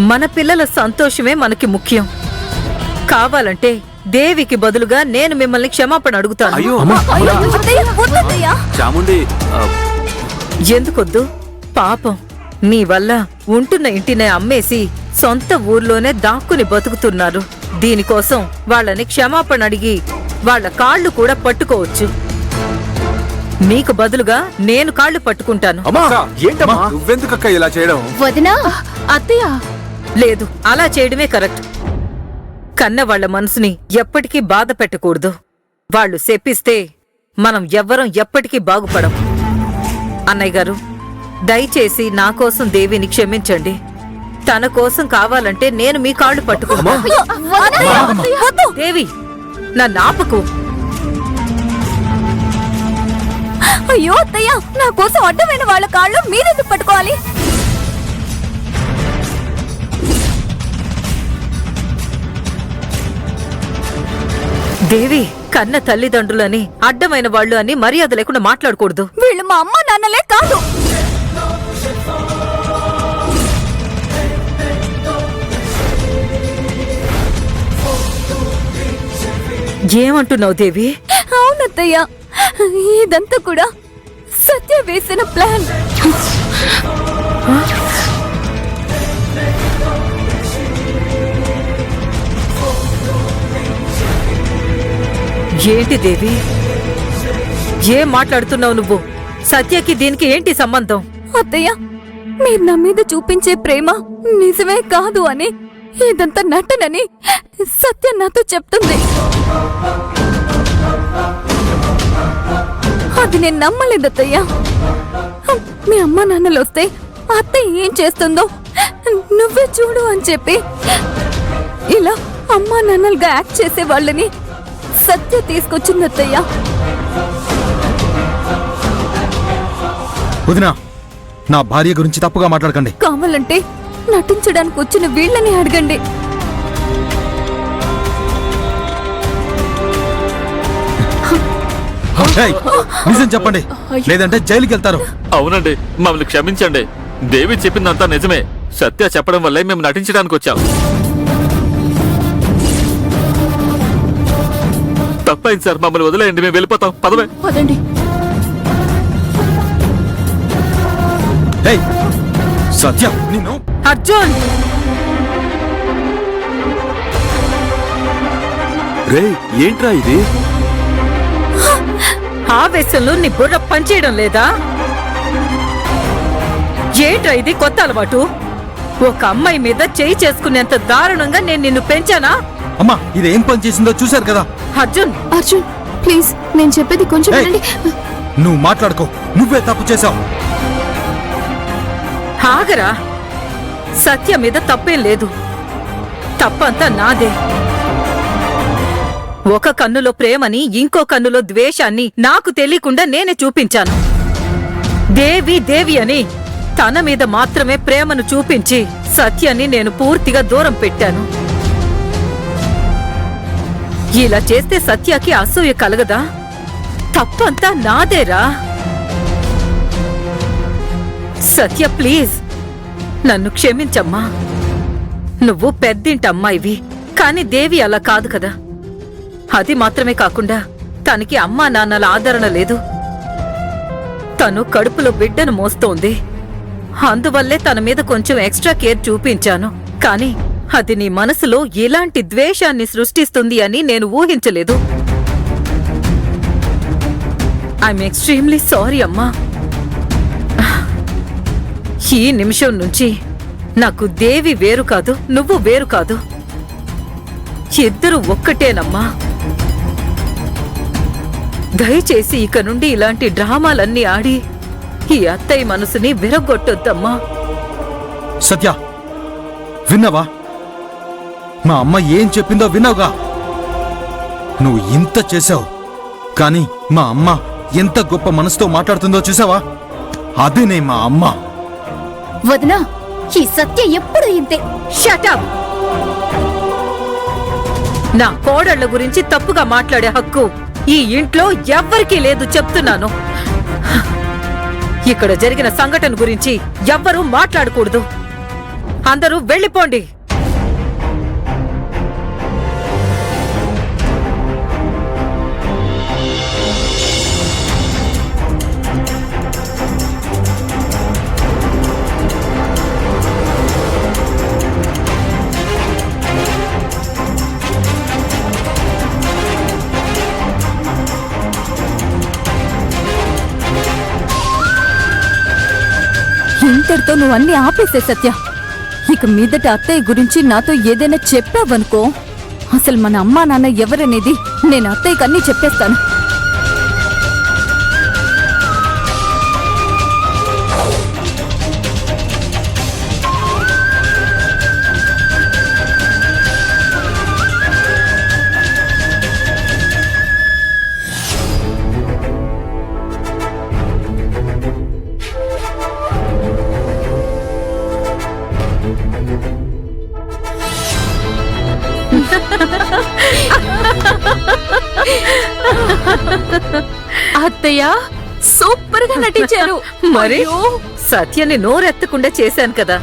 మన పిల్లల సంతోషమే మనకి ముఖ్యం. కావాలంటే దేవికి బదులుగా నేను మిమ్మల్ని క్షమాపణ అడుగుతాను. చాముండి ఎందుకొద్దు? పాపం మీ వల్ల ఉంటున్న ఇంటినే అమ్మేసి సొంత ఊర్లోనే దాక్కుని బతుకుతున్నారు. దీనికోసం వాళ్ళని క్షమాపణ అడిగి వాళ్ళ కాళ్ళు కూడా పట్టుకోవచ్చు. మీకు బదులుగా నేను కాళ్ళు పట్టుకుంటాను. నువ్వెందుకక్క ఇలా చేయడం? వదినా, అత్తయ్య. లేదు, అలా చేయడమే కరెక్ట్. కన్న వాళ్ల మనసుని ఎప్పటికీ బాధ పెట్టకూడదు. వాళ్ళు శపిస్తే మనం ఎవ్వరం ఎప్పటికీ బాగుపడం. అన్నయ్య గారు, దయచేసి నా కోసం దేవిని క్షమించండి. తన కోసం కావాలంటే నేను మీ కాళ్ళు పట్టుకున్నా. దేవి, నా నాపకు. అయ్యో అత్తయ్య, నా కోసం అడ్డమైన వాళ్ళ కాళ్ళు మీరెందుకు పట్టుకోవాలి? దేవి, కన్న తల్లిదండ్రులని అడ్డమైన వాళ్ళు అని మర్యాద లేకుండా మాట్లాడకూడదు. వీళ్ళు మా అమ్మ నాన్నలే కాదు. ఏమంటున్నావు దేవి? అవునత్తయ్య, ఇదంతా కూడా సత్య వేసిన ప్లాన్. ఏంటి దేవి, ఏం మాట్లాడుతున్నావు నువ్వు? సత్యకి దీనికి ఏంటి సంబంధం? అత్తయ్య, మీరు నా మీద చూపించే ప్రేమ నిజమే కాదు అని, ఇదంతా నటనని సత్య నాతో చెప్తుంది. అది నేను నమ్మలేదు అత్తయ్య. మీ అమ్మ నాన్నలు వస్తే అత్తయ్య ఏం చేస్తుందో నువ్వే చూడు అని చెప్పి ఇలా అమ్మా నాన్నలుగా యాక్ట్ చేసే వాళ్ళని సత్య తీసుకొచ్చింది అత్తయ్య. వదినా, నా భార్య గురించి తప్పుగా మాట్లాడకండి. కావాలంటే నటించడానికి వచ్చిన వీళ్ళని అడగండి. నిజం చెప్పండి, లేదంటే జైలుకి వెళ్తారు. అవునండి, మమ్మల్ని క్షమించండి. దేవి చెప్పిందంతా నిజమే. సత్య చెప్పడం వల్లే మేము నటించడానికి వచ్చాం. తప్పైంది సార్, మమ్మల్ని వదిలేయండి, మేము వెళ్ళిపోతాం. పదవే. పదండి. సత్య, నిన్ను. అర్జున్! రే, ఏంట్రా ఇది? ఆవేశంలో నీ బుర్ర పనిచేయడం లేదా? ఏంట్రా ఇది కొత్త అలవాటు? ఒక అమ్మాయి మీద చేయి చేసుకునేంత దారుణంగా నేను నిన్ను పెంచానా? అమ్మా, ఇది ఏం పని చేసిందో చూశారు కదా. అర్జున్! అర్జున్, ప్లీజ్, నేను చెప్పేది కొంచెం వినండి. నువ్వు మాట్లాడుకో, నువ్వే తప్పు చేశావు. ఆగరా, సత్య మీద తప్పేం లేదు. తప్పంతా నాదే. ఒక కన్నులో ప్రేమని, ఇంకో కన్నులో ద్వేషాన్ని నాకు తెలియకుండా నేనే చూపించాను. దేవి దేవి అని తన మీద మాత్రమే ప్రేమను చూపించి సత్యాన్ని నేను పూర్తిగా దూరం పెట్టాను. ఇలా చేస్తే సత్యకి అసూయ కలగదా? తప్పంతా నాదేరా. సత్య, ప్లీజ్ నన్ను క్షమించమ్మా. నువ్వు పెద్దింటమ్మాయివి, కాని దేవి అలా కాదు కదా. అది మాత్రమే కాకుండా తనకి అమ్మా నాన్నల ఆదరణ లేదు. తను కడుపులో బిడ్డను మోస్తోంది. అందువల్లే తన మీద కొంచెం ఎక్స్ట్రా కేర్ చూపించాను. కాని అది నీ మనసులో ఇలాంటి ద్వేషాన్ని సృష్టిస్తుంది అని నేను ఊహించలేదు. ఐఎమ్ ఎక్స్ట్రీమ్లీ సారీ అమ్మా. ఈ నిమిషం నుంచి నాకు దేవి వేరు కాదు, నువ్వు వేరు కాదు. ఇద్దరు ఒక్కటేనమ్మా. దయచేసి ఇక నుండి ఇలాంటి డ్రామాలన్నీ ఆడి ఈ అత్తయ్య మనసుని విరగొట్టొద్దమ్మా. సత్య, విన్నావా? మా అమ్మ ఏం చెప్పిందో విన్నావుగా. నువ్వు ఇంత చేశావు, కానీ మా అమ్మ ఎంత గొప్ప మనసుతో మాట్లాడుతుందో చూసావా? అదేనే మా అమ్మ. వదినా, ఈ సత్య ఎప్పుడు ఇంతే. Shut up! నా కోడళ్ల గురించి తప్పుగా మాట్లాడే హక్కు ఈ ఇంట్లో ఎవ్వరికీ లేదు చెప్తున్నాను. ఇక్కడ జరిగిన సంఘటన గురించి ఎవ్వరూ మాట్లాడకూడదు. అందరూ వెళ్ళిపోండి. ఇంతటితో నువ్వు అన్ని ఆపేసే సత్య. ఇక మీదట అత్తయ్య గురించి నాతో ఏదైనా చెప్పావనుకో, అసలు మన అమ్మా నాన్న ఎవరనేది నేను అత్తయ్యకి అన్నీ చెప్పేస్తాను. అత్తయ్య సూపర్ గా నటించారు. మరి అయ్యో, సత్యని నోరెత్తకుండా చేశాను కదా.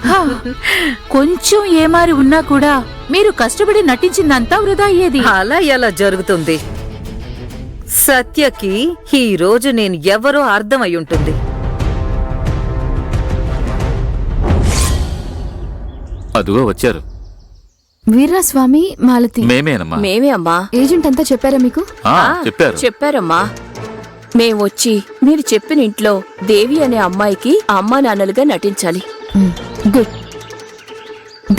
హా, కొంచెం ఏమారి ఉన్నా కూడా మీరు కష్టపడి నటించిందంతా వృధా అయ్యేది. అలా ఎలా జరుగుతుంది? సత్యకి ఈ రోజు నేను ఎవరో అర్థమై ఉంటుంది. అదుగో వచ్చారు. వీర్రాస్వామి, మాలతి, మేమేనమ్మా. మేమే అమ్మా. ఏజెంట్ అంతా చెప్పారా మీకు? ఆ, చెప్పారు. చెప్పారమ్మా. మేమొచ్చి మీరు చెప్పిన ఇంట్లో దేవి అనే అమ్మాయికి అమ్మా నాన్నలుగా నటించాలి. గుడ్.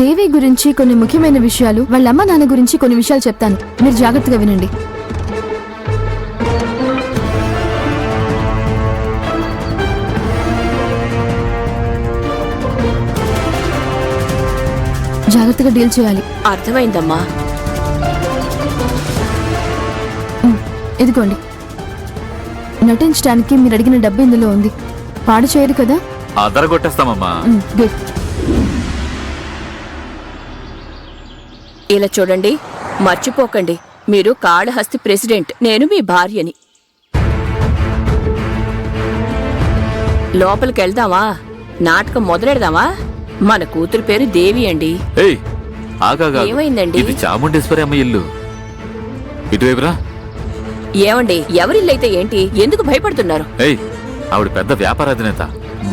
దేవి గురించి కొన్ని ముఖ్యమైన విషయాలు, వాళ్ళ అమ్మ నాన్న గురించి కొన్ని విషయాలు చెప్తాను, మీరు జాగ్రత్తగా వినండి. జాగ్రత్తగా డీల్ చేయాలి. అర్థమైందమ్మా. ఇదిగోండి, నటించడానికి మీరు అడిగిన డబ్బు ఇందులో ఉంది. పాడు చేయరు కదా? అదరగొట్టేస్తామమ్మా. గుడ్. ఇలా చూడండి, మర్చిపోకండి, మీరు కాళహస్తి ప్రెసిడెంట్, నేను మీ భార్యని. లోపలికెళ్దామా? నాటకం మొదలెడదామా? మన కూతురు పేరు దేవి అండి. ఏయ్ ఆగాగా. ఏమైందండి? ఇది చాముండేశ్వరి అమ్మ ఇల్లు. ఇటువైపురా. ఏమండి, ఎవరిల్లైతే ఏంటి, ఎందుకు భయపడుతున్నారు? ఏయ్ ఆవిడ పెద్ద వ్యాపార అధినేత,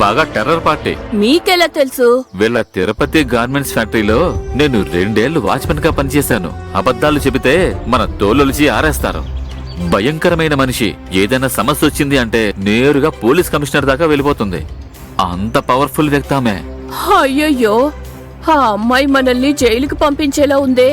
బాగా టెర్రర్ పార్టీ. మీకెలా తెలుసు? వీళ్ళ తిరుపతి గార్మెంట్స్ ఫ్యాక్టరీలో నేను 2 ఏళ్లు వాచ్మెన్ గా పనిచేశాను. అబద్ధాలు చెబితే మన తోలొలిచి ఆరేస్తారు. భయంకరమైన మనిషి. ఏదైనా సమస్య వచ్చింది అంటే నేరుగా పోలీస్ కమిషనర్ దాకా వెళ్ళిపోతుంది. అంత పవర్ఫుల్ వ్యక్తి ఆమె. అయ్యయ్యో, ఆ అమ్మాయి మనల్ని జైలుకి పంపించేలా ఉందే.